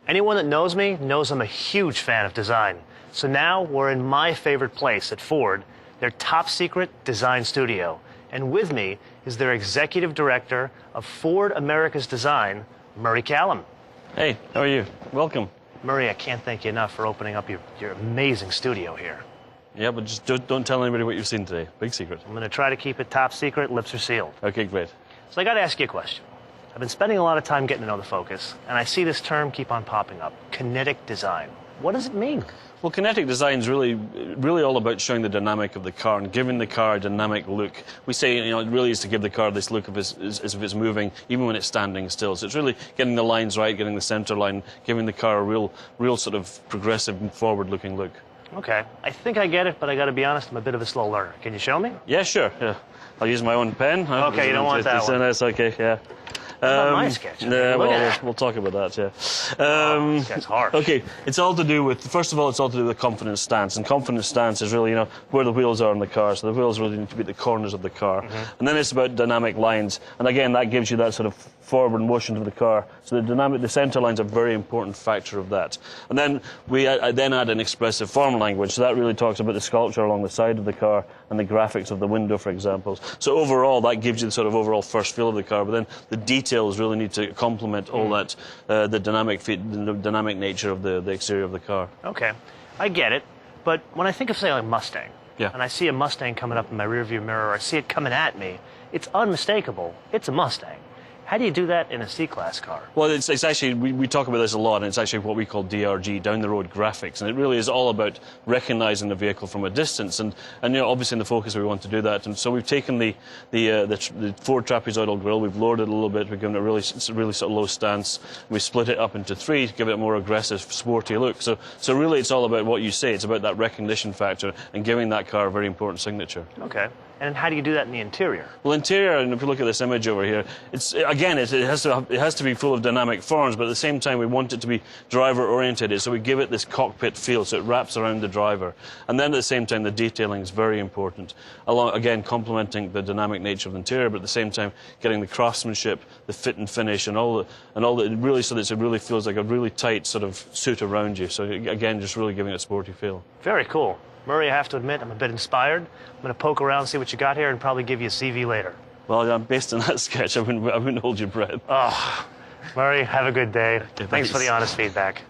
Anyone that knows me knows I'm a huge fan of design. So now we're in my favorite place at Ford, their top secret design studio. And with me is their executive director of Ford America's Design, Murray Callum. Hey, how are you? Welcome. Murray, I can't thank you enough for opening up your amazing studio here. Yeah, but just don't tell anybody what you've seen today. Big secret. I'm going to try to keep it top secret, lips are sealed. Okay, great. So I got to ask you a question. I've been spending a lot of time getting to know the Focus, and I see this term keep on popping up, kinetic design. What does it mean? Well, kinetic design is really all about showing the dynamic of the car and giving the car a dynamic look. We say, it really is to give the car this look of as if it's moving, even when it's standing still. So it's really getting the lines right, getting the center line, giving the car a real sort of progressive, forward-looking look. Okay, I think I get it, but I got to be honest, I'm a bit of a slow learner. Can you show me? Yeah, sure. Yeah. I'll use my own pen. Okay, you don't want that one. That's okay, yeah. My sketch. We'll talk about that, yeah. This guy's harsh. Okay, it's all to do with, first of all, it's all to do with confidence stance. And confidence stance is really, where the wheels are on the car. So the wheels really need to be at the corners of the car. Mm-hmm. And then it's about dynamic lines. And again, that gives you that sort of forward motion to the car. So the center line's a very important factor of that. And then I then add an expressive form language. So that really talks about the sculpture along the side of the car and the graphics of the window, for example. So overall, that gives you the sort of overall first feel of the car. But then the details really need to complement all that, the dynamic nature of the exterior of the car. Okay, I get it. But when I think of, say, like Mustang, yeah, and I see a Mustang coming up in my rearview mirror, or I see it coming at me, it's unmistakable. It's a Mustang. How do you do that in a C-Class car? Well, it's actually, we talk about this a lot, and it's actually what we call DRG, down-the-road graphics, and it really is all about recognizing the vehicle from a distance, and obviously in the Focus we want to do that, and so we've taken the Ford trapezoidal grille, we've lowered it a little bit, we've given it a really sort of low stance, we split it up into three to give it a more aggressive, sporty look. So really it's all about what you say, it's about that recognition factor and giving that car a very important signature. Okay. And how do you do that in the interior? Well, interior, and if you look at this image over here, it has to be full of dynamic forms, but at the same time we want it to be driver-oriented, so we give it this cockpit feel, so it wraps around the driver. And then at the same time, the detailing is very important. Again, complementing the dynamic nature of the interior, but at the same time, getting the craftsmanship, the fit and finish, and all that, really, so that it really feels like a really tight sort of suit around you. So again, just really giving it a sporty feel. Very cool. Murray, I have to admit, I'm a bit inspired. I'm going to poke around, see what you got here, and probably give you a CV later. Well, based on that sketch, I wouldn't hold your breath. Oh, Murray, have a good day. Okay, thanks for the honest feedback.